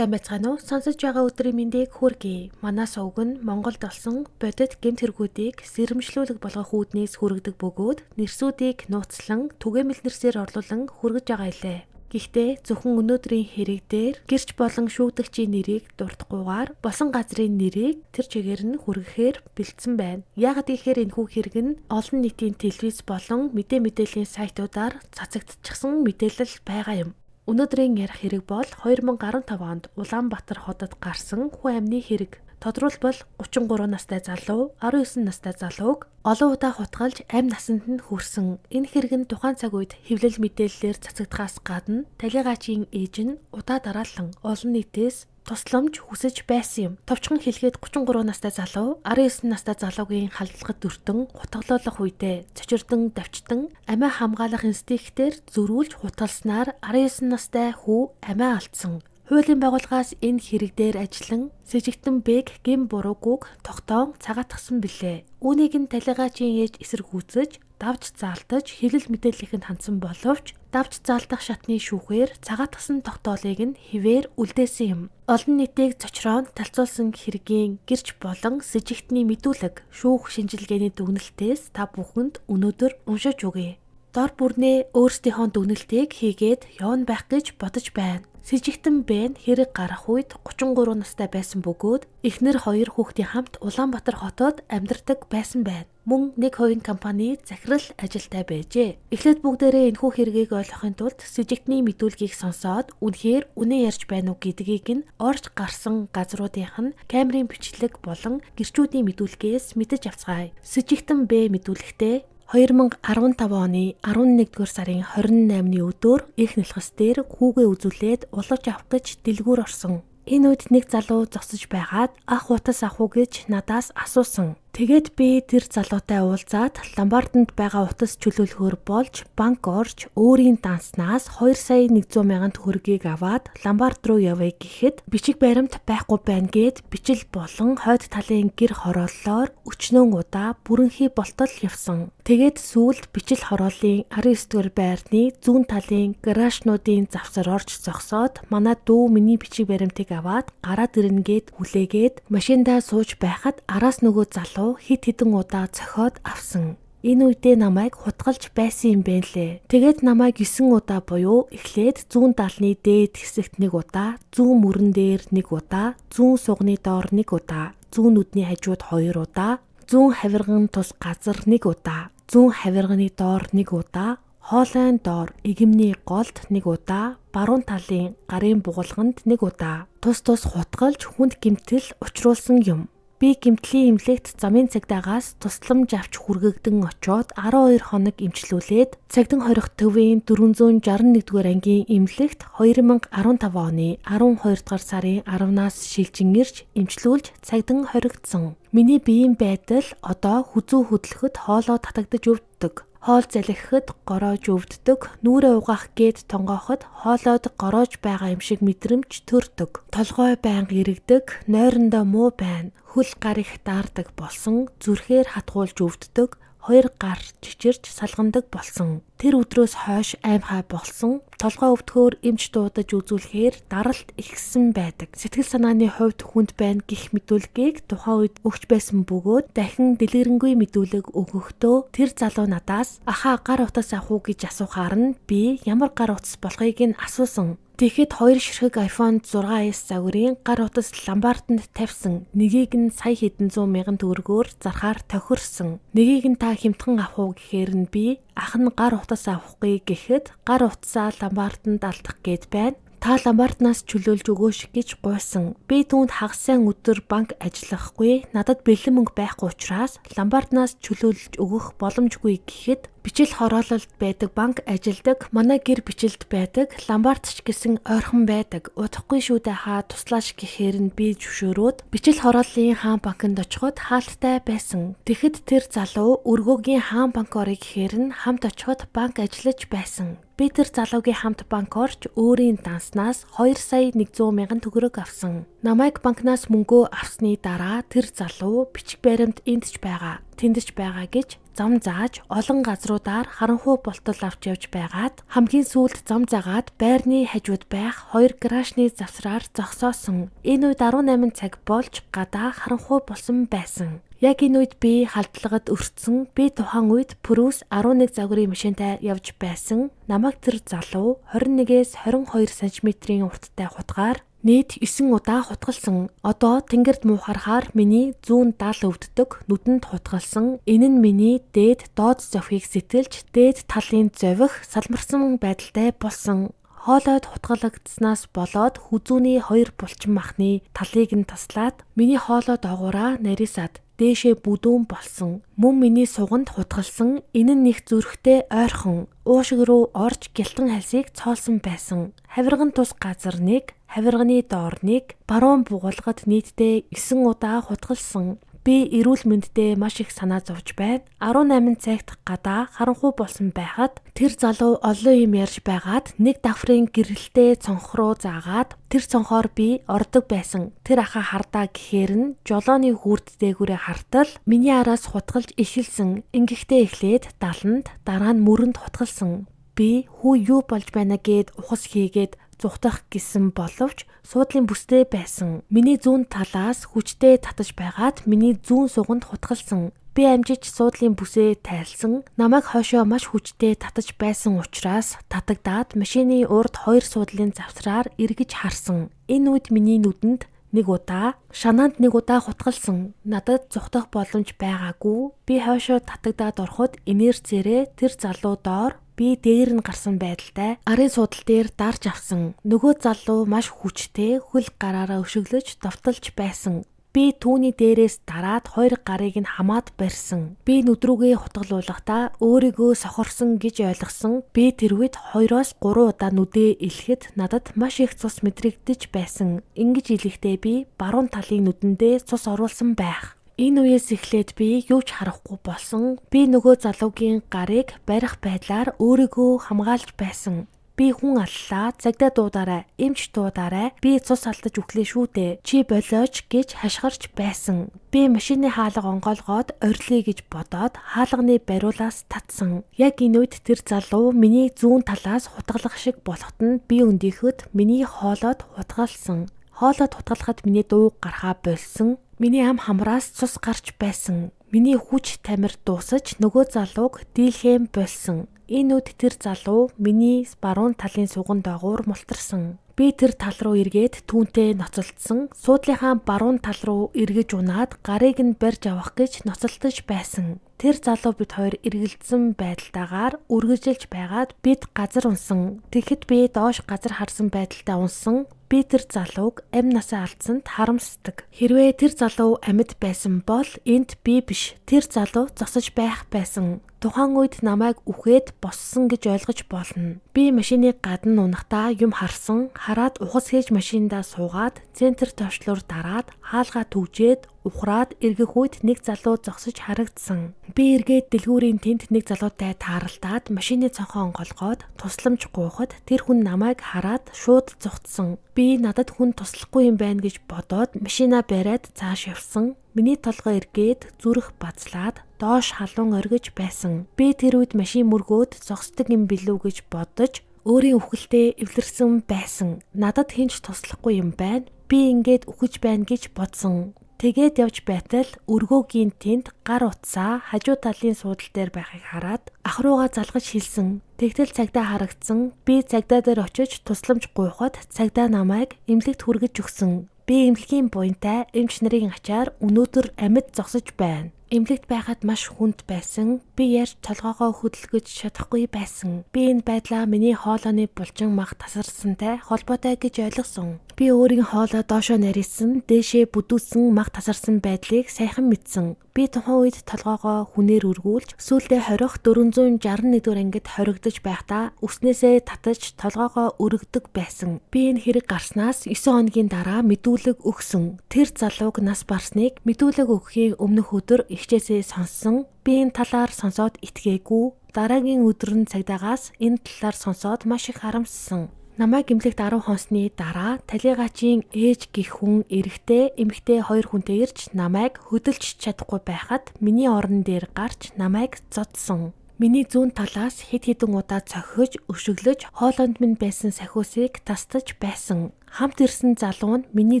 Сайн байцгаана уу? Сонсож байгаа өдрийн мэндийг хүргэе. Манаас уг нь Монголд олсон бодит гэмт хэрэгүүдийг сэрэмжлүүлэг болгох үүднээс хүргэдэг бөгөөд нэрсүүдийг нууцлан түгээмэл нэрсээр орлуулан хүргэж байгаа илээ. Гэхдээ зөвхөн өнөөдрийн хэрэг дээр гэрч болон шүүгдэгчийн нэрийг дуртахгүйгээр болсон газрын нэрийг тэр чигээр нь хүргэхээр бэлдсэн байна. Яагаад гэхээр энэхүү хэрэг нь олон нийтийн телевиз болон мэдээллийн сайтуудаар цацагдчихсан мэдээлэл байгаа юм. Өнөөдрийн ярих хэрэг бол 2015 онд Улаанбаатар хотод гарсан хүн амны хэрэг. Тодорхойлбол 33 настай залуу 19 настай залууг олон удаа хутгалж амь насанд нь хүрсэн. Энэ хэрэг нь тухайн цаг үед хэвлэл мэдээллээр цацагдахаас гадна талигачийн ээж нь удаа дараалан олон нийтээс тусламж хүсэж байсан юм. Товчхон хэлгээд 33 настай залуу 19 настай залуугийн халдлагад дүртэн хутгалуулах үедээ цочирдон давчтан амиа хамгаалах инстинктээр зөрүүлж хутгалснаар 19 настай хүү амиа алдсан. Хуулийн байгууллагаас энэ хэрэг дээр ажиллан сэжигтэн Бэг гэм буруугүйг тогтоон цагаатгсан билээ. Үүнийг нь талигачийн ээж эсэргүүцэж давж заалтаж хэвлэл мэдээллийнхэнд хандсан боловч давж заалтах шатны шүүхээр цагаатгсан тогтоолыг нь хിവэр үлдээсэн юм. Олон нийтийг цочроонд талцуулсан хэргийн гэрч болон сэжигтний мэдүүлэг шүүх шинжилгээний дүгнэлтээс та бүхэнд өнөөдөр уншиж өгье. Дор бүрнээ өөрсдийнхөө дүгнэлтийг хийгээд явна байх гэж бодож байна. Сэжигтэн Бэн хэрэг гарах үед 33 настай байсан бөгөөд эхнэр 2 хүүхдийн хамт Улаанбаатар хотод амьдардаг байсан байна. Мөн нэг хувийн компани захирал ажилтай байжээ. Эхлээд бүгдээрээ энэхүү хэргийг ойлгохын тулд сэжигтний мэдүүлгийг сонсоод үнэхээр үнэн ярьж байна уу гэдгийг нь орж гарсан газруудынх нь камерын бичлэг болон гэрчүүдийн мэдүүлгээс мэдэж авцгаая. Сэжигтэн Бэ мэдүүлэхдээ 2015 оны 11-р сарын 28-ны өдөр их нэлхс дээр хүүгээ үзүүлээд улууж авах гэж дэлгүүр орсон. Энэ үед нэг залуу зогсож байгаад ах утас авах уу гэж надаас асуусан. Тэгээд би тэр залуутай уулзаад Ламбарданд байгаа утас чөлөөлөхөөр болж банк орж өөрийн данснаас 2,100,000 төгрөгийг аваад Ламбард руу явъя гэхэд бичиг баримт байхгүй байна гэд бичил болон хойд талын гэр хорооллоор өчнөн удаа бүрэнхий болтол явсан. Тэгээд сүүлд бичил хорооллын 19-р байрны зүүн талын гаражнуудын завсар орж зогсоод манай дүү миний бичиг баримтыг аваад гараад ирнэгээд хүлээгээд машиндаа сууж байхад араас нөгөө залуу хит хитэн удаа цохиод авсан. Энэ үедээ намайг хутгалж байсан юм байна лээ. Тэгээд намайг 9 удаа буюу эхлээд зүүн далны дээд хэсэгт 1 удаа, зүүн мөрөн дээр 1 удаа, зүүн сугны доор 1 удаа, зүүн нүдний хажууд 2 удаа, зүүн хавирган тус газар 1 удаа, зүүн хавирганы доор 1 удаа, хоолойн доор игэмний голд 1 удаа, баруун талын гарын бугулганд 1 удаа тус хутгалж хүнд гэмтэл учруулсан юм. Би гэмтлийн эмнэлэгт замын цагдаагаас тусламж авч хүргэгдэн очоод 12 хоног эмчлүүлээд Цагдин хорих төвийн 461-р ангийн эмнэлэгт 2015 оны 12 дугаар сарын 10-наас шилжин ирж эмчлүүлж цагдин хоригдсон. Миний биеийн байдал одоо хүзүү хөдлөхөд хоолоо татагдаж өвддөг. Хоол залхихад гороож өвддөг, нүрээ угаах гээд тонгооход хоолойд гороож байгаа юм шиг мэдрэмж төрдөг. Толгой байнга иргэдэг, нойрондоо муу байна. Хөл гар их даардаг болсон, зүрхээр хатгуулж өвддөг, 2 гар чичирч салгандаг болсон. Тэр өдрөөс хойш аймхай болсон, толгой өвдөхөөр эмч дуудаж үзүүлэхээр даралт ихсэн байдаг. Сэтгэл санааны хувьд хүнд байна гэх мэдүүлгийг тухайн үед өгч байсан бөгөөд дахин дэлгэрэнгүй мэдүүлэг өгөхдөө тэр залуу надаас ахаа гар утас авах уу гэж асуухаар нь би ямар гар утас болохыг нь асуусан. Тэгэхэд 2 ширхэг iPhone 6s загварын гар утас Ламбарданд тавьсан. Нэгийг нь сая хэдэн 100,000 төгрөгөөр зархаар тохирсон. Нэгийг нь та хямдхан авах уу гэхээр нь би ах нь гар утас авахгүй гэхэд гар утасаа Ламбарданд алдах гээд байна. Та Ламбарднаас чөлөөлж өгөөш гэж гуйсан. Би түүнд хагас сайн өдөр банк ажиллахгүй, надад бэлэн мөнгө байхгүй учраас Ламбарднаас чөлөөлж өгөх боломжгүй гэхэд бичил хороололд байдаг банк ажилдаг, манай гэр бичлэлд байдаг, Ламбардч гэсэн ойрхон байдаг. Удахгүй шүү дээ хаа туслаач гэхээр нь би зөвшөөрөөд бичил хорооллын хаан банкнд очиход хаалттай байсан. Тэгэхэд тэр залуу өргөөгийн хаан банк орё гэхээр нь хамт очиход банк ажиллаж байсан. Би тэр залуугийн хамт банк орж өөрийн данснаас 2,100,000 төгрөг авсан. Намайг банкнаас мөнгөө авсны дараа тэр залуу бичиг баримт энд ч байгаа, тэнд ч байгаа гэж зам зааж олон газруудаар харанхуй болтол авч явж байгаад хамгийн сүүлд зам заагаад байрны хажууд байх 2 гаражны завсраар зогсоосон. Энэ үед 18 цаг болж гадаа харанхуй болсон байсан. Яг энэ үед би халдлагад өртсөн. Би тухайн үед Прус 11 загварын машинтай явж байсан. Намайг тэр залуу 21-ээс 22 см-ийн урттай хутгаар нийт 9 удаа хутгалсан. Одоо тэнгэрд муухарахаар миний зүүн дал өвддөг, нүдэнд хутгалсан. Энэ нь миний дээд доод зовхийг сэтэлж, дээд талын зових салмарсан байдалтай болсон. Хоолойд хутгалагдсанаас болоод хүзүүний 2 булчин махны талыг нь таслаад миний хоолой доогуура нарийсаад дээшээ бүдүүн болсон. Мөн миний суганд хутгалсан. Энэ нь их зүрхтэй ойрхон уушиг руу орж гэлтэн хальсыг цоолсон байсан. Хавирган тус газар 1, хавирганы доор 1, баруун бугуулгад нийтдээ 9 удаа хутгалсан. Би эрүүл мэндэд маш их санаа зовж байна. 18 цагт гадаа харанхуй болсон байхад тэр залуу олон юм ярьж байгаад нэг давхрын гэрэлтэй цонх руу заагаад тэр цонхоор би ордог байсан. Тэр ахаа хардаа гэхээр нь жолооны хүрд дээгүүрээ хартал миний араас хутгалж ишилсэн. Ингэхдээ эхлээд даланд дараа нь мөрөнд хутгалсан. Би хүү юу болж байна гэд ухас хийгээд зүхтах гэсэн боловч суудлын бүстэй байсан. Миний зүүн талаас хүчтэй татаж байгаад миний зүүн суганд хутгалсан. Би амжиж суудлын бүсээ тайлсан. Намайг хойшоо маш хүчтэй татаж байсан учраас татагдаад машины урд 2 суудлын завсраар эргэж харсан. Энэ үед миний нүдэнд 1 удаа, шанаанд 1 удаа хутгалсан. Надад зүхтах боломж байгаагүй. Би хойшоо татагдаад ороход инерцээрээ тэр залуу доор би дээр нь гарсан байдалтай арын суудал дээр дарж авсан. Нөгөө залуу маш хүчтэй хөл гараараа өшөглөж довтолж байсан. Би түүний дээрээс дараад 2 гарыг нь хамаад барьсан. Би нүдрүүгээ хутгалуулахдаа өөрийгөө сохорсон гэж ойлгосон. Би тэр үед 2-оос 3 удаа нүдээ илэхэд надад маш их цус мэдрэгдэж байсан. Ингэж илэхдээ би баруун талын нүдэндээ цус оруулсан байх. Энэ үеэс эхлээд би юу ч харахгүй болсон. Би нөгөө залуугийн гарыг барих байдлаар өөрийгөө хамгаалж байсан. Би хүн аллаа, цагдаа дуудаарай, эмч дуудаарай. Би цус алдаж өглөө шүү дээ. Чи болооч гэж хашгирч байсан. Би машины хаалга онгоолгоод орилъё гэж бодоод хаалганы бариулаас татсан. Яг энэ үед тэр залуу миний зүүн талаас хутгалах шиг болоход нь би өндийхөд миний хоолойд хутгалсан. Хоолойд хутгалахад миний дуу гарахаа болсон. Миний ам хамраас цус гарч байсан. Миний хүч тамир дуусаж нөгөө залууг дийлхэм болсон. Энэ үед тэр залуу миний баруун талын суган доогуур мултарсан. Би тэр тал руу эргээд түүнтэй ноцолдсон. Суудлынхаа баруун тал руу эргэж унаад гарыг нь барьж авах гэж ноцолдож байсан. Тэр залуу бид хоёр эргэлдсэн байдалтайгаар үргэлжилж байгаад бид газар унсан. Тэгэхэд би доош газар харсан байдалтай унсан. Би тэр залууг амь насаа алдсанд харамсдаг. Хэрвээ тэр залуу амьд байсан бол энд би биш, тэр залуу зогсож байх байсан. Тухайн үед намайг үхээд боссон гэж ойлгож болно. Би машины гадна унахдаа юм харсан. Хараад ухас хийж машиндаа суугаад центр товчлуур дараад хаалгаа түгжээд ухраад эргэх үед нэг залуу зогсож харагдсан. Би эргээд дэлгүүрийн тэнд нэг залуутай тааралдаад машины цонхоо онгоолгоод тусламж гуйхад тэр хүн намайг хараад шууд зүхтсэн. Би надад хүн туслахгүй юм байна гэж бодоод машинаа бариад цааш явсан. Миний толгой эргээд зүрх бацлаад доош халуун оргиж байсан. Би тэр үед машин мөргөөд зогсдог юм билүү гэж бодож өөрийн үхэлтэд эвлэрсэн байсан. Надад хинч туслахгүй юм байна. Би ингээд үхэж байна гэж бодсон. Тэгээд явж байтал өргөөгийн тэнд гар утсаа хажуу талын суудал дээр байхыг хараад ах руугаа залгаж хэлсэн. Тэгтэл цагдаа харагдсан. Би цагдаа дээр очиж тусламж гуйхад цагдаа намайг эмнэлэгт хүргэж өгсөн. Би эмнэлгийн буянтай эмч нарын ачаар өнөөдөр амьд зогсож байна. Эмнэлэгт байхад маш хүнд байсан. Би ярьж толгоогоо хөдөлгөж чадахгүй байсан. Би энэ байдлаа миний хоолойны булчин мах тасарсантай холбоотой гэж ойлгосон. Би өөрийн хоолой доошоо нарийсан, дээшээ бүдүүсэн мах тасарсан байдлыг сайхан мэдсэн. Би тухайн үед толгоогоо хүнээр өргүүлж, сүүлдээ хорих 461-р ангид хоригдож байхдаа үснээсээ татаж толгоогоо өргөдөг байсан. Би энэ хэрэг гарснаас 9 хоногийн дараа мэдүүлэг өгсөн. Тэр залууг нас барсныг мэдүүлэг өгөхийн өмнөх өдөр ихчээсээ сонссон. Би энэ талаар сонсоод итгээгүй. Дараагийн өдөр нь цагдаагаас энэ талаар сонсоод маш их харамссан. Намайг эмнэлэгт 10 хонсны дараа талигаачийн ээж гэх хүн эрэгтэй, эмэгтэй 2 хүнтэй ирж намайг хөдөлж чадахгүй байхад миний орон дээр гарч намайг зодсон. Миний зүүн талаас хэд хэдэн удаа цохиж, өшөглөж, хоолойнд минь байсан сахиусыг тастаж байсан. Хамт ирсэн залуу нь миний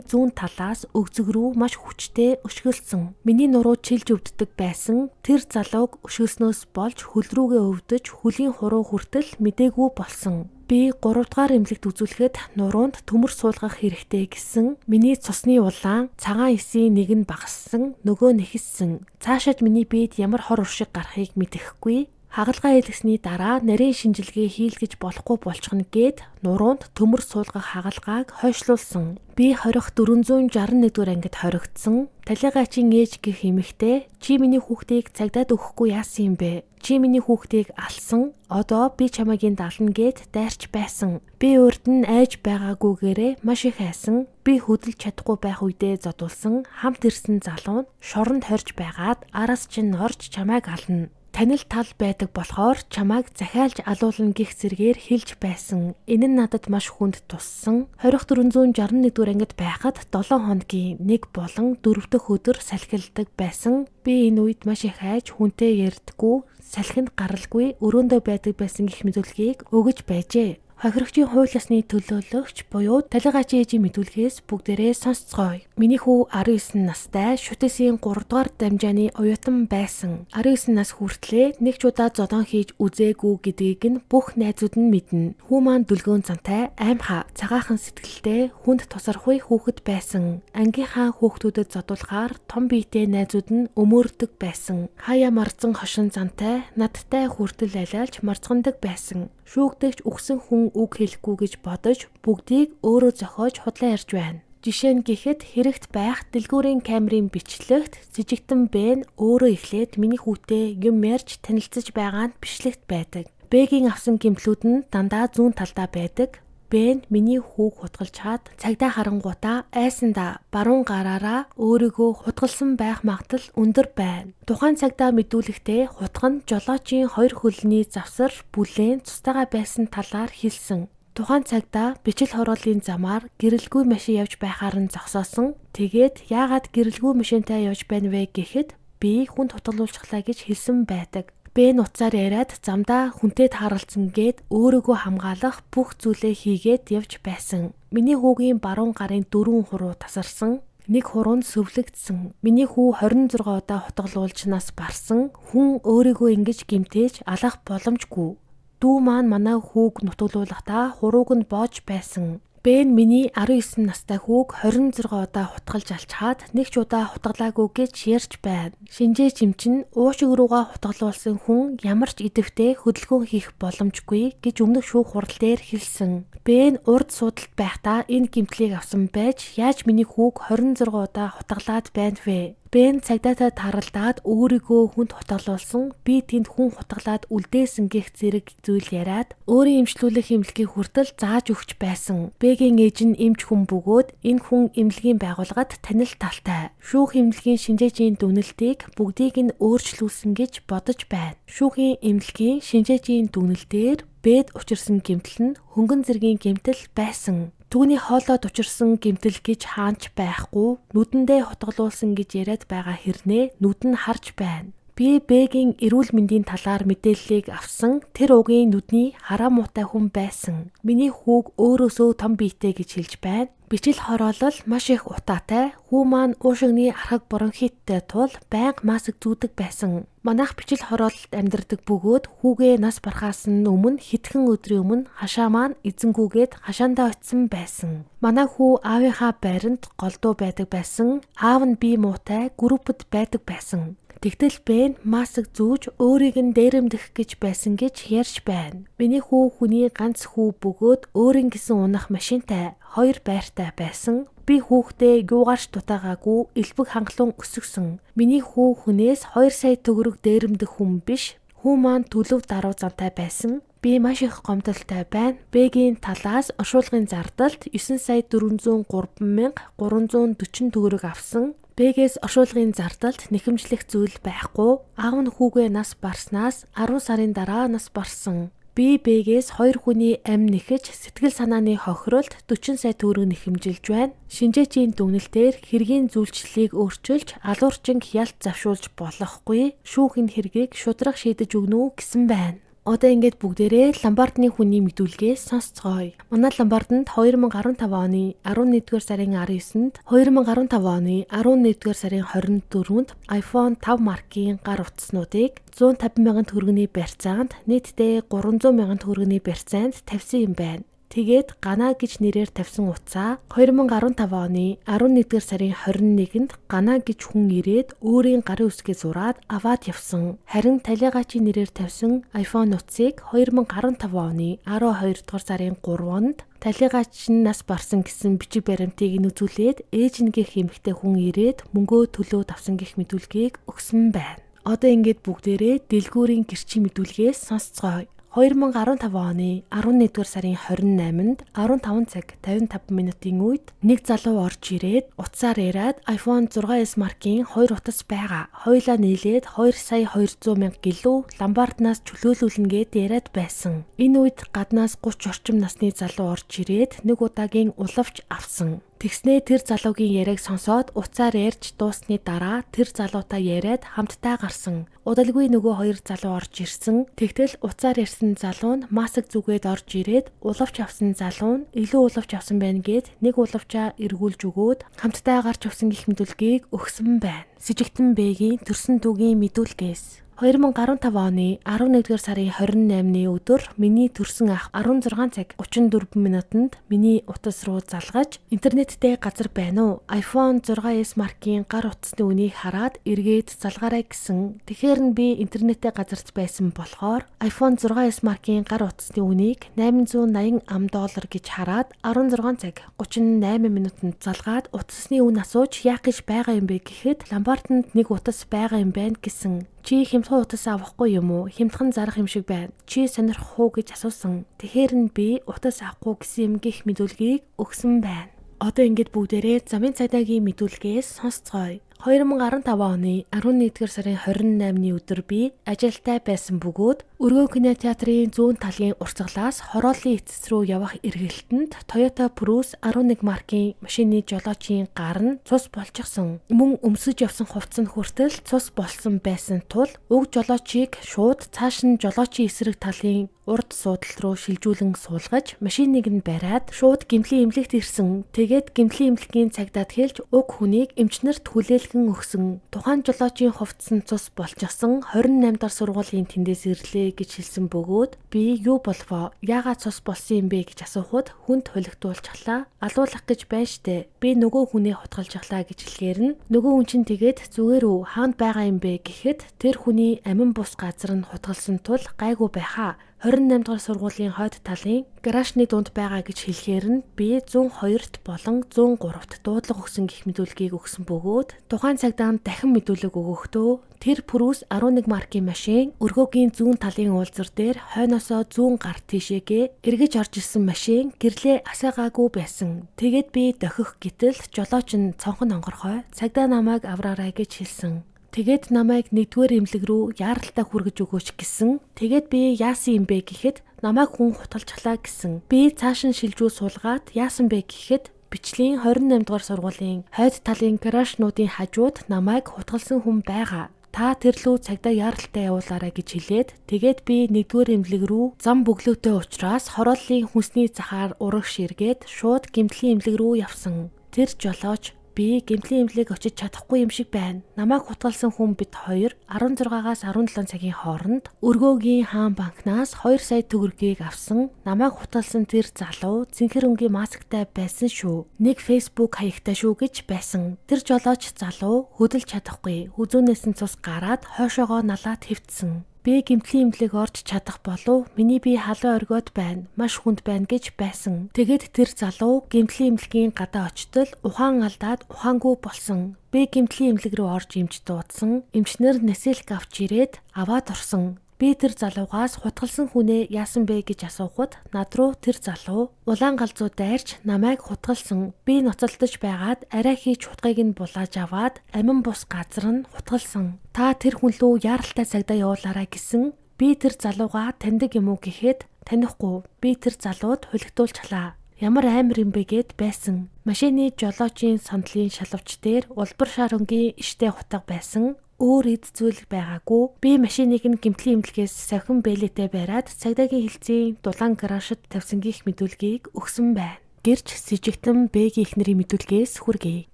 зүүн талаас өгзөг рүү маш хүчтэй өшгөлсөн. Миний нуруу чилж өвддөг байсан. Тэр залууг өшгөлснөөс болж хөл рүүгээ өвдөж, хөлийн хуруу хүртэл мдээгүй болсон. Би 3 дугаар эмнэлэгт үзүүлэхэд нуруунд төмөр суулгах хэрэгтэй гэсэн. Миний цусны улаан, цагаан эсийн нэг нь багассан, нөгөө нэхссэн. Цаашид миний биед ямар хор уршиг гарахыг мэдэхгүй. Хагалгаа хийлгэсний дараа нарийн шинжилгээ хийлгэж болохгүй болчихно гэд нуруунд төмөр суулгах хагалгааг хойшлуулсан. Би 461 дугаар ангид хоригдсон. Талигаачийн ээж гэх эмэгтэй чи миний хүүхдийг цагдаад өгөхгүй яасан юм бэ? Чи миний хүүхдийг алсан. Одоо би чамайг энд ална гэд дайрч байсан. Би урд нь айж байгаагүйгээрээ маш их айсан. Би хөдөлж чадахгүй байх үедээ зодулсан. Хамт ирсэн залуу нь шоронд хорж байгаад араас чинь орж чамайг ална. Танил тал байдаг болохоор чамайг захиалж алуулна гих зэргээр хэлж байсан. Энэ нь надад маш хүнд туссан. 461 дугаар ангид байхад 7 хоногийн 1 болон 4 дахь өдөр салхилдаг байсан. Би энэ үед маш их айж хүнтэй ярьдаггүй, салхинд гаралгүй, өрөөндөө байдаг байсан гих мэдүүлгийг өгөж байжээ. Хохирогчийн хууль ёсны төлөөлөгч буюу талигаачийн ээжийн мэдүүлгээс бүгдээрээ сонсцгоё. Миний хүү 19 настай шүтээсийн 3 дугаар дамжааны оюутан байсан. 19 нас хүртлээр нэг ч удаа зодон хийж үзээгүй гэдгийг нь бүх найзууд нь мэднэ. Хүү маань дүлгөөн зантай, аимхаа, цагаахан сэтгэлтэй, хүнд тусархуй хүүхэд байсан. Ангийнхаа хүүхдүүдэд зодуулахаар том биетэй найзууд нь өмөөрдөг байсан. Хаяа марзан хошин зантай, надтай хүртэл айлайлж марцгандаг байсан. Шүүгдэгч өгсөн хүн үг хэлэхгүй гэж бодож бүгдийг өөрөө зохиож худлаа ярьж байна. Жишээ нь гэхэд хэрэгт байх дэлгүүрийн камерын бичлэгт сэжигтэн Бэн өөрөө эхлээд миний хүүтэй юм ярьж танилцж байгаа нь бичлэгт байдаг. Бэгийн авсан гэмтлүүд нь дандаа зүүн талдаа байдаг. Бэн миний хүүг хутгалж чад цагдаа харангуудаа айсандаа баруун гараараа өөрийгөө хутгалсан байх магадлал өндөр байна. Тухайн цагдаа мэдүүлэхдээ хутга нь жолоочийн 2 хөлний завсар бүлээн цустайгаа байсан талаар хэлсэн. Тухайн цагдаа бичил хорооллын замаар гэрэлгүй машин явж байхаар нь зогсоосон. Тэгээд яагаад гэрэлгүй машинтай явж байна вэ гэхэд би хүнд хутгалуулчихлаа гэж хэлсэн байдаг. Бэн уцаар яриад замдаа хүнтэй тааралцсан гээд өөрийгөө хамгаалах бүх зүйлээ хийгээд явж байсан. Миний хүүгийн баруун гарын 4 хуруу тасарсан. Нэг хуруу нь сүвлэгдсэн. Миний хүү 26 удаа хутгалуулж нас барсан. Хүн өөрийгөө ингэж гэмтээж алах боломжгүй. Дүү маань манай хүүг нутуулуулахдаа хурууг нь боож байсан. Бэн миний 19 настай хүүг 26 удаа хутгалж алчаад нэг ч удаа хутгалаагүй гэж ярьж байна. Шинжээ жимчин уушиг руугаа хутгалуулсан хүн ямар ч идэвхтэй хөдөлгөөн хийх боломжгүй гэж өмнөх шүүх хурал дээр хэлсэн. Бэн урд судалд байхдаа энэ гэмтлийг авсан байж яаж миний хүүг 26 удаа хутгалаад байна вэ? Бэн цагдаатай таралдаад өөрийгөө хүнд хутгалуулсан, би тэнд хүн хутгалаад үлдээсэн гэх зэрэг зүйл яриад өөрийн эмчлүүлэх эмнэлгийг хүртэл зааж өгч байсан. Бэгийн ээж нь эмч хүн бөгөөд энэ хүн эмнэлгийн байгууллагад танил талтай. Шүүх эмнэлгийн шинжээчийн дүгнэлтийг бүгдийг нь өөрчлүүлсэн гэж бодож байна. Шүүхийн эмнэлгийн шинжээчийн дүгнэлтээр Бэд учирсан гэмтэл нь хөнгөн зэргийн гэмтэл байсан. Түүний хоолойд учирсан гэмтэл гэж хаанч байхгүй, нүдэндээ хутгалуулсан гэж яриад байгаа хэрнээ нүд нь харж байна. Би Бэгийн эрүүл мэндийн талаар мэдээллийг авсан. Тэр угийн нүдний хараа муутай хүн байсан. Миний хүүг өөрөөсөө том биетэй гэж хэлж байна. Бичил хороолол маш их утаатай. Хүү маань уушигны архаг бронхиттэй тул байнга маск зүүдэг байсан. Манайх бичил хороололд амьдардаг бөгөөд хүүгээ нас барахаас өмнө хэдхэн өдрийн өмнө хашаа маань эзэнгүүгээд хашаандаа очисон байсан. Манай хүү аавынхаа байранд голдуу байдаг байсан. Аав нь би муутай группэд байдаг байсан. Тэгтэл Бэн маск зүүж өөрийг нь дээрэмдэх гэж байсан гэж ярьж байна. Миний хүү хүний ганц хүү бөгөөд өөрийн гэсэн унах машинтай 2 байртай байсан. Би хүүхдээ юугаарч дутаагаагүй элбэг хангалуун өсгсөн. Миний хүү хүнээс 2 сая төгрөг дээрэмдэх хүн биш. Хүү маань төлөв даруй зантай байсан. Би маш их гомдолтой байна. Бэгийн талаас оршуулгын зардалд 9 сая 403,340 төгрөг авсан. Бэгээс оршуулгын зардалд нэхэмжлэх зүйл байхгүй. Аав нь хүүгээ нас барснаас 10 сарын дараа нас барсан. Би бэгээс хоёр хүний амь нэхэж сэтгэл санааны хохиролд 40 сая төгрөг нэхэмжилж байна. Шинжээчийн дүгнэлтээр хэргийн зүйлчлэлийг өөрчилж алуурчин хяалт завшуулж болохгүй. Шүүх энэ хэргийг шударга шийдэж өгнө үү гэсэн байна. Одоо ингээд бүгдээрээ Ломбардны хүний мэдүүлгээс сонсцгоё. Манай Ломбарданд 2015 оны 11-р сарын 19-нд 2015 оны 11-р сарын 24-нд iPhone 5 маркийн гар утаснуудыг 150 мянган төгрөгийн барьцаанд нийтдээ 300 мянган төгрөгийн барьцаанд тавьсан юм байна. Тэгээд Гана гэж нэрээр тавьсан утсаа 2015 оны 11-р сарын 21-нд Гана гэж хүн ирээд өөрийн гарын үсгээ зураад аваад явсан. Харин талигаачийн нэрээр тавьсан iPhone утсыг 2015 оны 12-р сарын 3-нд талигаач нь нас барсан гэсэн бичиг баримтыг үзүүлээд ээж нь гэх эмэгтэй хүн ирээд мөнгөө төлөөд авсан гэх мэдүүлгийг өгсөн байна. Одоо ингээд бүгдээрээ дэлгүүрийн гэрчийн мэдүүлгээс сонсцгоё. 2015 оны 11-р сарын 28-нд 15 цаг 55 минутын үед нэг залуу орж ирээд утсаар яриад iPhone 6s маркийн 2 утас байгаа. Хоёулаа нийлээд 2 сая 200 мянга гэлүү Ломбарднаас чөлөөлүүлнэ гэд яриад байсан. Энэ үед гаднаас 30 орчим насны залуу орж ирээд нэг удаагийн улавч авсан. Тэгснээ тэр залуугийн яриаг сонсоод уцаар ярьж дуусны дараа тэр залуутай яриад хамтдаа гарсан. Удалгүй нөгөө хоёр залуу орж ирсэн. Тэгтэл уцаар ярьсан залуу нь маск зүгээд орж ирээд улавч авсан залуу нь илүү улавч авсан байна гэд нэг улавчаа эргүүлж өгөөд хамтдаа гарч явсан гэх мэдүүлгийг өгсөн байна. Сэжигтэн Бэгийн төрсөн түүгийн мэдүүлгээс 2015 оны 11-р сарын 28-ны өдөр миний төрсөн ах 16 цаг 34 минутанд миний утас руу залгаж интернеттэй газар байна уу? iPhone 6s маркийн гар утасны үнийг хараад эргээд залгаарай гэсэн. Тэгэхээр нь би интернеттэй газарт байсан болохоор iPhone 6s маркийн гар утасны үнийг $880 гэж хараад 16 цаг 38 минутанд залгаад утасны үн асууж яах гэж байгаа юм бэ гэхэд Ломбарданд нэг утас байгаа юм байна гэсэн. Чи хямдхан утас авахгүй юм уу? Хямдхан зарах юм шиг байна. Чи сонирхох уу гэж асуусан. Тэгэхээр нь би утас авахгүй гэсэн юм гих мэдүүлгийг өгсөн байна. Одоо ингээд бүгдээрээ замын цайдагийн мэдүүлгээс сонсцгоё. 2015 оны 11-р сарын 28-ны өдөр би ажилтай байсан бөгөөд Өргөө кинотеатрын зүүн талын урсгалаас хорооллын эцэс рүү явах эргэлтэнд Toyota Prius 11 маркийн машины жолоочийн гар нь цус болчихсон. Мөн өмсөж явсан хувцас нь хүртэл цус болсон байсан тул уг жолоочийг шууд цааш нь жолоочийн эсрэг талын урд суудлал руу шилжүүлэн суулгаж машиныг нь бариад шууд гэмтлийн эмнэлэгт ирсэн. Тэгээд гэмтлийн эмнэлгийн цагдаад хэлж уг хүнийг эмчнэрт хүлээлгэн өгсөн. Тухайн жолоочийн хувцас нь цус болчихсон. 28 дахь сургуулийн тэндээс ирлээ гэж хэлсэн бөгөөд би юу болвоо? Яагаад цус болсон юм бэ гэж асуухад хүнд холигдуулчихлаа. Алуулах гэж байна штэ. Би нөгөө хүнээ хутгалжглаа гэж хэлэхээр нь нөгөө хүн чинь тэгээд зүгээр үү хаанд байгаа юм бэ гэхэд тэр хүний амин бус газар нь хутгалсан тул гайгүй байхаа. 28 дахь сургуулийн хойд талын гаражны дунд байгаа гэж хэлэхээр нь би 102-т болон 103-т дуудлага өгсөн гэх мэдүүлгийг өгсөн бөгөөд тухайн цагдаа дахин мэдүүлэг өгөхдөө тэр Prius 11 маркийн машин өргөөгийн зүүн талын уулзар дээр хойноосоо зүүн гар тийшээгээ эргэж орж ирсэн машин гэрлээ асаагаагүй байсан. Тэгээд би дохих гэтэл жолооч нь цонхон онгорхой цагдаа намайг авраарай гэж хэлсэн. Тэгээд намайг нэгдүгээр эмнэлэг рүү яаралтай хүргэж өгөөч гэсэн. Тэгээд би яасан юм бэ гэхэд намайг хүн хутгалжглаа гэсэн. Би цааш нь шилжүү суулгаад яасан бэ гэхэд Бичлийн 28 дугаар сургуулийн хойд талын гаражнуудын хажууд намайг хутгалсан хүн байгаа. Та тэр лүү цагдаа яаралтай явуулаарай гэж хэлээд тэгээд би нэгдүгээр эмнэлэг рүү зам бөглөөтэй учраас хорооллын хүнсний захаар урагш эргээд шууд гэмтлийн эмнэлэг рүү явсан. Тэр жолооч би гэмтлийн эмнэлэг очиж чадахгүй юм шиг байна. Намайг хутгалсан хүн бид хоёр 16-аас 17 цагийн хооронд өргөөгийн хаан банкнаас 2 сая төгрөгийг авсан. Намайг хутгалсан тэр залуу цэнхэр өнгийн масктай байсан шүү. Нэг Facebook хаягтай шүү гэж байсан. Тэр жолооч залуу хөдөлж чадахгүй. Хүзүүнээс нь цус гараад хойшоогоо налаад хэвтсэн. Би гэмтлийн эмнэлэг орж чадах болов миний бие халуун оргиод байна. Маш хүнд байна гэж байсан. Тэгэд тэр залуу гэмтлийн эмнэлгийн гадаа очтол ухаан алдаад ухаангүй болсон. Би гэмтлийн эмнэлэг рүү орж эмч дуудсан. Эмчнэр нэсэлк авч ирээд аваад орсон. Би тэр залуугаас хутгалсан хүнээ яасан бэ гэж асуухад над руу тэр залуу улаан галзуу дайрч намайг хутгалсан. Би ноцолдож байгаад арай хийж хутгыг нь булааж аваад амин бус газар нь хутгалсан. Та тэр хүн лүү яаралтай цагдаа явуулаарай гэсэн. Би тэр залууга таньдаг юм уу гэхэд танихгүй. Би тэр залууд хулигдуулчлаа. Ямар амар юм бэ гэд байсан. Машины жолоочийн сандлын шалавч дээр улбар шар өнгийн иштэй хутга байсан. Өөр эд зүйл байгаагүй. Би машиныг нь гэмтлийн имлэгээс сахин бэлэтэй бариад цагдаагийн хилцээний дулаан гаражид тавьсан гих мэдүүлгийг өгсөн байна. Гэрч сэжигтэн Бэгийн эхнэрийн мэдүүлгээс хүргэе.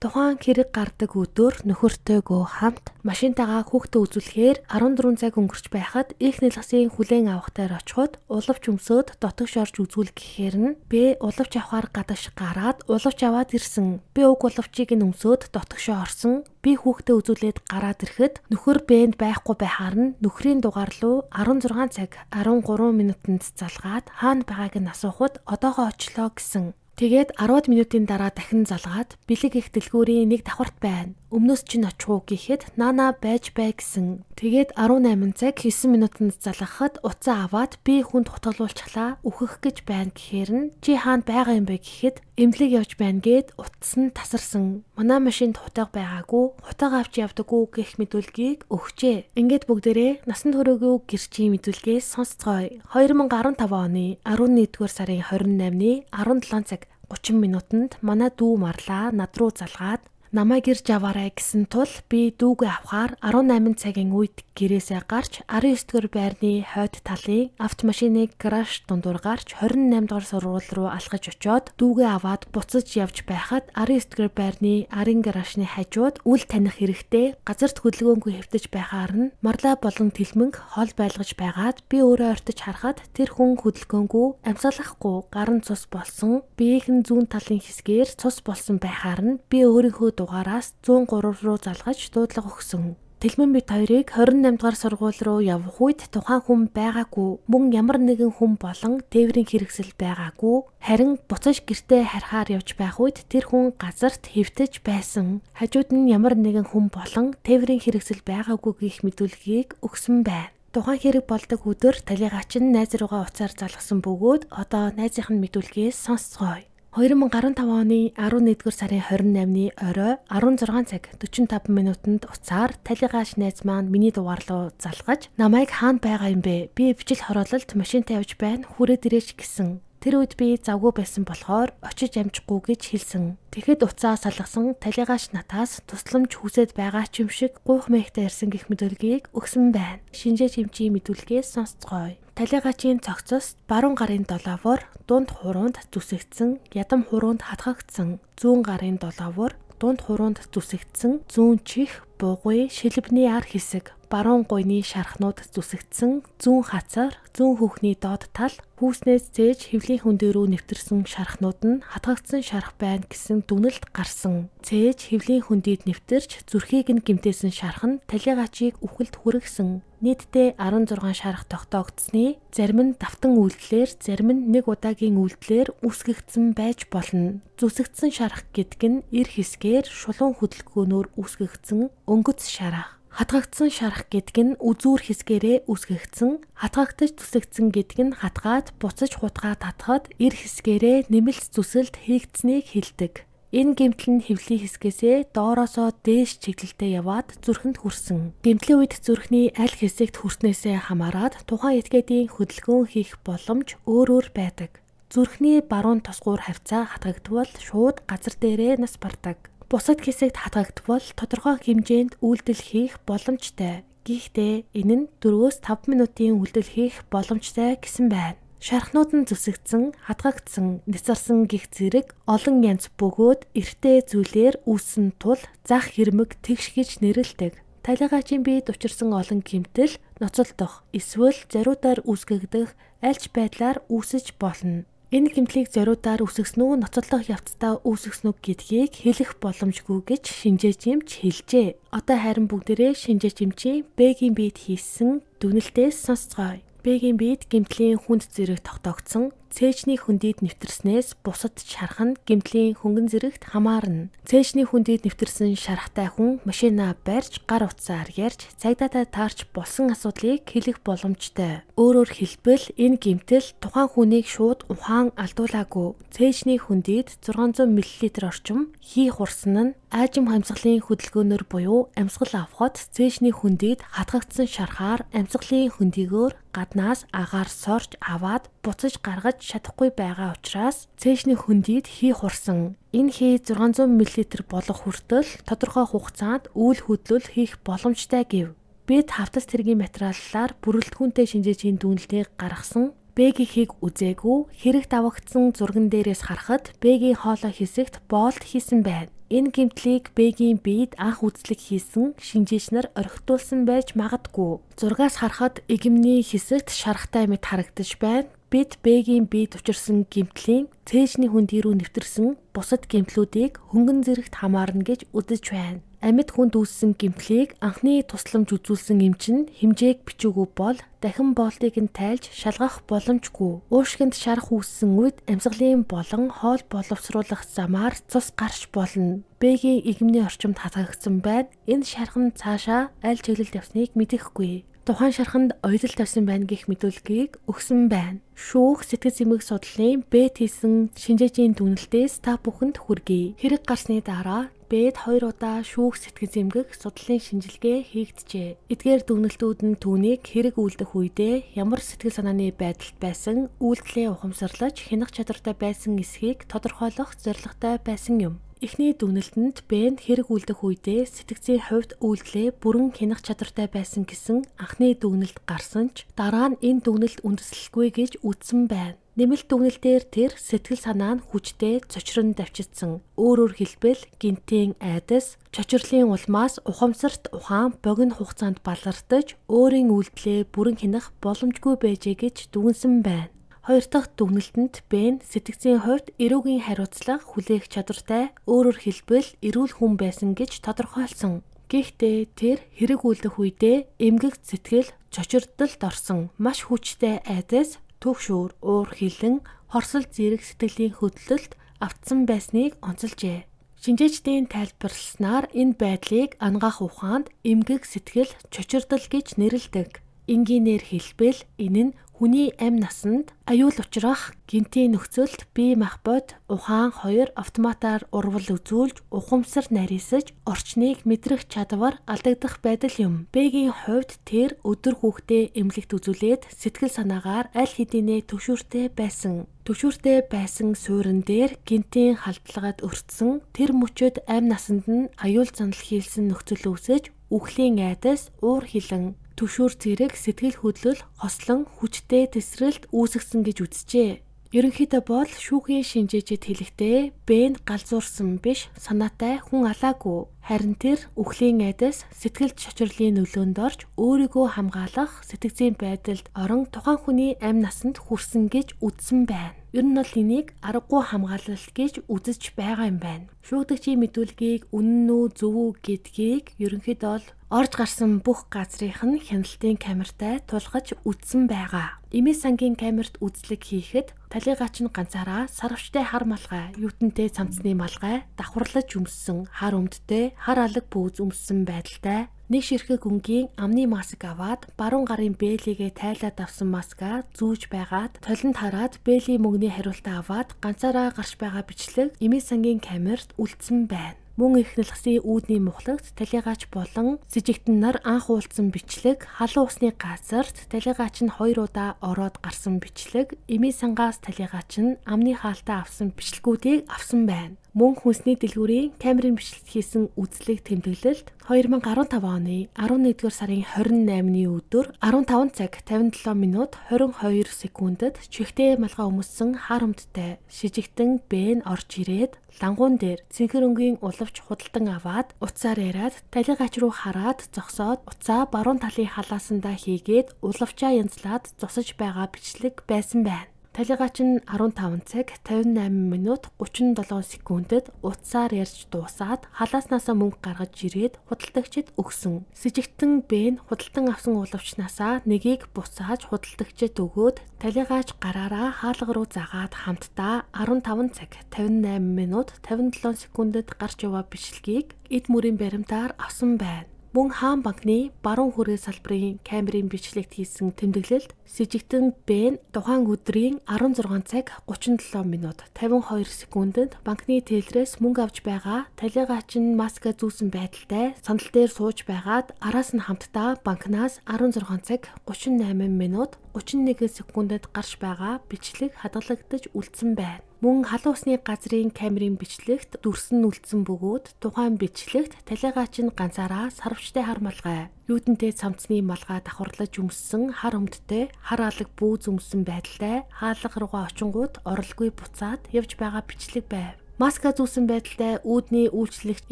Тухайн хэрэг гардаг өдөр нөхөртөөгөө хамт машинтайгаа хүүхдээ үзүүлэхээр 14 цаг өнгөрч байхад их нэлгсийн хүлээн авахтаар очиход улавч өмсөд дотогш орж үзүүл гэхээр нь Бэ улавч авахар гадагш гараад улавч аваад ирсэн. Би уг улавчийг нь өмсөд дотогшоо орсон. Би хүүхдээ үзүүлээд гараад ирэхэд нөхөр Бэнд байхгүй байхаар нь нөхрийн дугаар руу 16 цаг 13 минутанд залгаад хаана байгааг нь асуухад одоогоо очлоо гэсэн. Тэгээд 10 минутын дараа дахин залгаад бэлэг их дэлгүүрийн нэг давхарт байна. Өмнөөс чинь очих уу гэхэд наана байж бай гэсэн. Тэгээд 18 цаг 9 минутанд залгахад уцаа аваад би хүнд хутгалуулчлаа үхэх гэж байна гэхээр нь чи хаана байгаа юм бэ гэхэд эмнэлэг явж байна гэд утас нь тасарсан. Манай машинд хутга байгаагүй. Хутга авч явдаггүй гэх мэдүүлгийг өгчээ. Ингээд бүгдээрээ насан туршаагүй гэрчийн мэдүүлгээс сонсцгоё. 2015 оны 11-р сарын 28-ны 17 цаг 30 минутанд манай дүү марлаа над руу залгаад намайг ирж аваарай гэсэн тул би дүүгээ авахаар 18 цагийн үед гэрээсээ гарч 19-р байрны хойд талын автомашиныг гараж дундуур гарч 28 дугаар сургууль руу алхаж очиод дүүгээ аваад буцаж явж байхад 19-р байрны арын гаражны хажууд үл таних хэрэгтэй газарт хөдөлгөөнгүй хэвтэж байхаар нь марлаа болон тэлмэнг хол байлгаж байгаад би өөрөө ортож харахад тэр хүн хөдөлгөөнгүй амьсгалахгүй гарын цус болсон биеийн зүүн талын хэсгээр цус болсон байхаар нь би өөрийнхөө дугаараас 103 руу залгаж дуудлага өгсөн. Тэлмэн бит хоёрыг 28 дугаар сургууль руу явах үед тухайн хүн байгаагүй. Мөн ямар нэгэн хүн болон тээврийн хэрэгсэл байгаагүй. Харин буцаж гэртээ харахаар явж байх үед тэр хүн газарт хэвтэж байсан. Хажууд нь ямар нэгэн хүн болон тээврийн хэрэгсэл байгаагүй гэх мэдүүлгийг өгсөн байна. Тухайн хэрэг болдог өдөр талигаач нь найз руугаа уцаар залгасан бөгөөд одоо найзынх нь мэдүүлгээс сонсцгоё. 2015 оны 11-р сарын 28-ны орой 16 цаг 45 минутанд уцаар талигаач найз маань миний дугаар руу залгаж намайг хаана байгаа юм бэ? Би бичил хороололд машинтай явж байна. Хүрээд ирээч гэсэн. Тэр үед би завгүй байсан болохоор очиж амжихгүй гэж хэлсэн. Тэгэхэд уцаа салгасан талигаач натаас тусламж хүсэж байгаа ч юм шиг гуйх мэхтэй ирсэн гэх мэдүүлгийг өгсөн байна. Шинжээ чимчийн мэдүүлгээс сонсцгоё. Талигаачийн цогцост баруун гарын долоовор дунд хуруунд зүсэгдсэн ядам хуруунд хатгагдсан зүүн гарын долоовор дунд хуруунд зүсэгдсэн зүүн чих бугуй шилбэний ар хэсэг баруун гуйны шархнууд зүсэгдсэн зүүн хацар зүүн хүүхний доод тал хүүснээс зээж хэвлийн хөндөө рүү нэвтэрсэн шархнууд нь хатгагдсан шарх байна гэсэн дүгнэлт гарсан. Зээж хэвлийн хөндөд нэвтэрч зүрхийг нь гэмтээсэн шарх нь талигаачийг үхэлд хүргэсэн. Нийтдээ 16 шарх тогтоогдсны зарим нь давтан үйлдэлээр зарим нь нэг удаагийн үйлдэлээр үүсгэгдсэн байж болно. Зүсэгдсэн шарх гэдэг нь эр хэсгээр шулуун хөдөлгөөнөөр үүсгэгдсэн өнгөц шарх. Хатгагдсан шарх гэдэг нь үзүүр хэсгээрээ үүсгэгдсэн, хатгагдаж зүсэгдсэн гэдэг нь хатгаад буцаж хутгаад татхад эр хэсгээрээ нэмэлт зүсэлт хийгдсэнийг хэлдэг. Энэ гэмтэл нь хэвлийн хэсгээсээ доороосоо дээш чиглэлтэй яваад зүрхэнд хүрсэн. Гэмтлийн үед зүрхний аль хэсэгт хүрснээсээ хамаарат тухайн этгээдийн хөдөлгөөн хийх боломж өөр байдаг. Зүрхний баруун тосгуур хавцаа хатгагдвал шууд газар дээрээ нас бардаг. Бусад хэсэгт хатгагдвал тодорхой хэмжээнд үйлдэл хийх боломжтой. Гэхдээ энэ нь 4-5 минутын үйлдэл хийх боломжтой гэсэн байна. Шархнууд нь зүсэгдсэн, хатгагдсан, ницарсан гих зэрэг олон янз бөгөөд эртээ зүйлээр үүссэн тул зах хэрмэг тэгш гэж нэрлэдэг. Талигаачийн биед учирсан олон гэмтэл ноцолдох, эсвэл зориудаар үүсгэгдэх аль ч байдлаар үүсэж болно. Энэ гэмтлийг зориудаар үүсгэсэн үү, ноцодлох явцдаа үүсгэсэн үү гэдгийг хэлэх боломжгүй гэж шинжээ чимч хэлжээ. Одоо харин бүгдээрээ шинжээ чимчийн Бэгийн биед хийсэн дүгнэлтээс сонсцгоё. Бэгийн биед гэмтлийн хүнд зэрэг тогтоогдсон цээжний хүндийд нэвтэрснээс бусад шарах нь гэмтлийн хөнгөн зэрэгт хамаарна. Цээжний хүндийд нэвтэрсэн шарахтай хүн машинаа барьж гар утсаар ярьж цагдаатай таарч болсон асуудлыг хэлэх боломжтой. Өөрөөр хэлбэл энэ гэмтэл тухайн хүнийг шууд ухаан алдуулаагүй. Цээжний хүндийд 600 мл орчим хий хурсан нь аажим хамсгалын хөдөлгөөнөөр буюу амьсгал авахд цээжний хүндийд хатгагдсан шарахаар амьсгалын хөндийгөөр гаднаас агаар сорж аваад буцаж гаргаж чадахгүй байгаа учраас цээжний хөндийд хий хурсан. Энэ хий 600 мл болох хүртэл тодорхой хугацаанд үйл хөдлөл хийх боломжтой гэв. Бид хавтас тэргийн материаллаар бүрэлдэхүүнтэй шинжээчийн дүгнэлтийг гаргасан Б-гийн үзээгүй хэрэг давагдсан зурган дээрээс харахад Б-гийн хоолой хэсэгт боолт хийсэн байна. Энэ гэмтлийг Б-гийн биед анх үзлэг хийсэн шинжээч нар орхитуулсан байж магадгүй. Зургаас харахад игэмний хэсэгт шарахтай мэт харагдаж байна. Бид Б-гийн биед учирсан гэмтлийн цээжний хүндий рүү нэвтэрсэн бусад гэмтлүүдийг хөнгөн зэрэгт хамаарна гэж үзэж байна. Амьд хүнд үүссэн гэмтлийг анхны тусламж үзүүлсэн эмчин хэмжээг бичээгүй бол дахин боолтыг нь тайлж шалгах боломжгүй. Уушгинд шарах үүссэн үед амьсгалын болон хоол боловсруулах замаар цус гарч болно. Б-гийн игэмний орчимд хатгагдсан байна. Энэ шархан цаашаа аль чиглэлд явсныг мэдэхгүй. Тухайн шарханд оёдол тавьсан байна гэх мэдүүлгийг өгсөн байна. Шүүх сэтгэл зүйн судлалын Б хийсэн шинжээчийн дүгнэлтээс та бүхэнд хүргэе. Хэрэг гарсны дараа Б-д 2 удаа шүүх сэтгэл зүйн судлалын шинжилгээ хийгджээ. Эдгээр дүгнэлтүүд нь түүнийг хэрэг үйлдэх үедээ ямар сэтгэл санааны байдалд байсан, үйлдэлээ ухамсарлаж хянах чадвартай байсан эсхийг тодорхойлох зорилготой байсан юм. Эхний дүгнэлтэнд Б-нд хэрэг үйлдэх үедээ сэтгцийн хувьд үйлдэлээ бүрэн хянах чадвартай байсан гэсэн анхны дүгнэлт гарсан ч дараа нь энэ дүгнэлт үндэслэлгүй гэж үзсэн байна. Нэмэлт дүгнэлтээр тэр сэтгэл санаа нь хүчтэй цочрон давчидсан. Өөрөөр хэлбэл гинтийн айдас, чочрлын улмаас ухамсарт ухаан богино хугацаанд балардаж өөрийн үйлдэлээ бүрэн хянах боломжгүй байжээ гэж дүгнсэн байна. Хоёр дахь дүгнэлтэнд Б-н сэтгцийн хувьд эрүүгийн хариуцлага хүлээх чадвартай, өөрөөр хэлбэл эрүүл хүн байсан гэж тодорхойлсон. Гэхдээ тэр хэрэг үйлдэх үедээ эмгэгт сэтгэл чочирдолд орсон маш хүчтэй айдас, түгшүүр, уур хилэн, хорсол зэрэг сэтгэлийн хөдлөлт автсан байсныг онцолжээ. Шинжээчдийн тайлбарласнаар энэ байдлыг ангаах ухаанд эмгэг сэтгэл чочирдол гэж нэрлэдэг. Энгийнээр хэлбэл энэ нь хүний амь насанд аюул учрах гинтийн нөхцөлд бие махбод ухаан хоёр автоматар урвал үзүүлж ухамсар нарийсаж орчныг мэдрэх чадвар алдагдах байдал юм. Б-гийн хувьд тэр өдөр хүүхдээ эмнэлэгт үзүүлээд сэтгэл санаагаар аль хэдийнэ төвшүүртэй байсан. Төвшүүртэй байсан суурин дээр гинтийн халдлагад өртсөн тэр мөчөд амь насанд нь аюул занал хийлсэн нөхцөл үүсэж үхлийн айдас, уур хилэн, түшүүр зэрэг сэтгэл хөдлөл хослон хүчтэй тесрэлт үүсгэсэн гэж үзжээ. Ерөнхийдөө бол шүүхийн шинжээчид хэлэхдээ Б-нд галзуурсан биш, санаатай хүн алаагүй. Харин тэр үхлийн айдас сэтгэл чочрлын нөлөөнд орж өөрийгөө хамгаалах сэтгцийн байдалд орон тухайн хүний амь насанд хүрсэн гэж үзсэн байна. Ер нь бол энийг аргагүй хамгаалалт гэж үзэж байгаа юм байна. Шүүгдэгчийн мэдүүлгийг үнэн үү зөв үү гэдгийг ерөнхийдөө бол орж гарсан бүх газрынх нь хяналтын камертай тулгаж үзсэн байгаа. Эмээ сангийн камерт үзлэг хийхэд талигаач нь ганцаараа сарвчтай хар малгай, юутантэй цамцны малгай давхарлаж өмссөн хар өмдтэй хар алаг пүүз өмссөн байдалтай нэг ширхэг өнгийн амны маск аваад баруун гарын бэлигээ тайлаад авсан маска зүүж байгаад толинд хараад бэлийн мөнгөний хариултаа аваад ганцаараа гарч байгаа бичлэг эмээ сангийн камерт үлдсэн байна. Мөн ихнэлгсийн үүдний мухлагт талигаач болон сэжигтэн нар анх уулзсан бичлэг, халуун усны газарт талигаач нь 2 удаа ороод гарсан бичлэг, эмээ сангаас талигаач нь амны хаалтаа авсан бичлэгүүдийг авсан байна. Мөн хүнсний дэлгүүрийн камерын бичлэгт хийсэн үзлэг тэмдэглэлд 2015 оны 11-р сарын 28-ны өдөр 15 цаг 57 минут 22 секундэд чихтэй малгай өмссөн хар өмдтэй шижигтэн Б-н орж ирээд лангуун дээр цэнхэр өнгийн улавч худалдан аваад уцаар яриад талигаач руу хараад зогсоод уцаа баруун талын халаасандаа хийгээд улавчаа янзлаад зогсож байгаа бичлэг байсан байна. Талигаач нь 15 цаг 58 минут 37 секундэд утсаар ярьж дуусаад халааснасаа мөнгө гаргаж ирээд худалдагчид өгсөн. С жигтэн Б нь худалдан авсан уулавчнаасаа нэгийг буцааж худалдагчид өгөөд талигаач гараараа хаалга руу загаад хамтдаа 15 цаг 58 минут 57 секундэд гарч яваа бичлэгийг эд мөрийн баримтаар авсан байна. Мөн Хаан банкны баруун хүрээ салбарын камерын бичлэгт хийсэн тэмдэглэлд с жигтэн Б нь тухайн өдрийн 16 цаг 37 минут 52 секундэд банкны тээлрээс мөнгө авч байгаа талигаач нь маска зүүсэн байдалтай сандал дээр сууж байгаад араас нь хамтдаа банкнаас 16 цаг 38 минут 31 секундэд гарч байгаа бичлэг хадгалагдаж үлдсэн байна. Мөн халуун усны газрын камерын бичлэгт дүрсэн үлдсэн бөгөөд тухайн бичлэгт талигаач нь ганцаараа сарвчтай хар малгай, юудэнтэй цамцны малгай давхарлаж өмссөн хар өмдтэй хар алаг бүүз өмссөн байдалтай хаалга руугаа очингууд оролгүй буцаад явж байгаа бичлэг байв. Маска зүүсэн байдалтай үүдний үйлчлэгч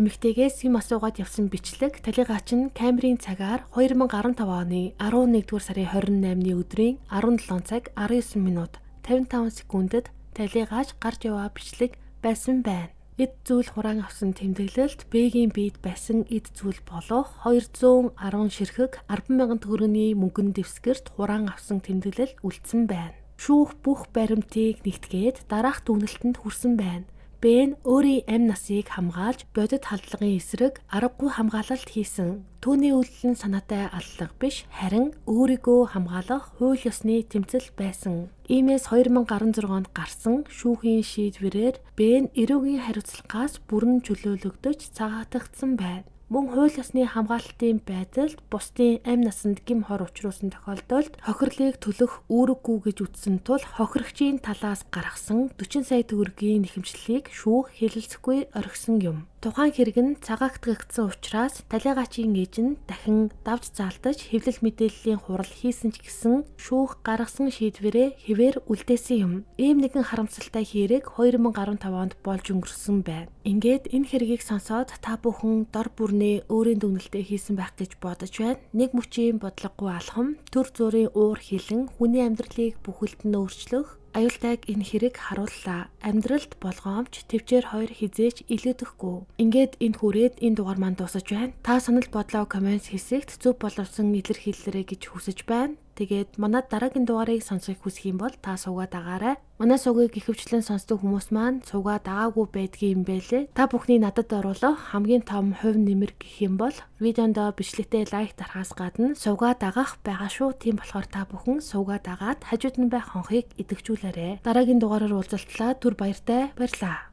эмэгтэйгээс юм асуугаад явсан бичлэг талигаач нь камерын цагаар 2015 оны 11-р сарын 28-ны өдрийн 17 цаг 19 минут 55 секундэд талигаач гарч яваа бичлэг байсан байна. Эд зүйл хураан авсан тэмдэглэлд Б-ийн биед байсан эд зүйл болох 210 ширхэг 10,000 төгрөгийн мөнгөн дэвсгэрт хураан авсан тэмдэглэл үлдсэн байна. Шүүх бүх баримтыг нэгтгээд дараах дүгнэлтэнд хүрсэн байна. Б нь өөрийн амь насыг хамгаалж бодит халдлагын эсрэг аргагүй хамгаалалт хийсэн. Түүний үйлдэл нь санаатай аллах биш, харин өөрийгөө хамгаалах хууль ёсны тэмцэл байсан. Иймээс 2016 онд гарсан шүүхийн шийдвэрээр Б нь эрүүгийн хариуцлагаас бүрэн чөлөөлөгдөж цагаатагдсан байна. Мөн хууль ёсны хамгаалалтын байдалд бусдын амь насанд гим хор учруулсан тохиолдолд хохирлыг төлөх үүрэггүй гэж үзсэн тул хохирогчийн талаас гаргасан 40 сая төгрөгийн нэхэмжлэлийг шүүх хэлэлцэхгүй орхисон юм. Тухайн хэрэг нь цагаатгагдсан учраас талигаачийн ээж нь дахин давж заалтаж хэвлэл мэдээллийн хурал хийсэн ч гэсэн шүүх гаргасан шийдвэрээ хэвээр үлдээсэн юм. Ийм нэгэн харамсалтай хэрэг 2015 онд болж өнгөрсөн байна. Ингээд энэ хэргийг сонсоод та бүхэн дор бүрнээ өөрийн дүгнэлтээ хийсэн байх гэж бодож байна. Нэг мөчийн бодлогогүй алхам, төр зүрийн уур хилэн хүний амьдралыг бүхэлд нь өөрчлөх аюултайг энэ хэрэг харууллаа. Амьдралд болгоомж төвчээр хоёр хизээч илүүдэхгүй. Ингээд энэ хүрээд энэ дугаар маань дуусаж байна. Та санал бодлоо коммент хэсэгт зөв боловсон илэрхийлээрэй гэж хүсэж байна. Тэгээд манай дараагийн дугаарыг сонсох хүсэх юм бол та суугаа дагаарай. Манай суугийг ихэвчлэн сонсдог хүмүүс маань суугаа дагаагүй байдгийн юм байлээ. Та бүхний надад оруулах хамгийн том хувь нэмэр гэх юм бол видеонд бичлэгтээ лайк дарахаас гадна суугаа дагах байгаа шүү. Тийм болохоор та бүхэн суугаа дагаад хажууд нь байх хонхыг идэвхжүүлээрэй. Дараагийн дугаараар уулзалтлаа. Түр баяртай баярлаа.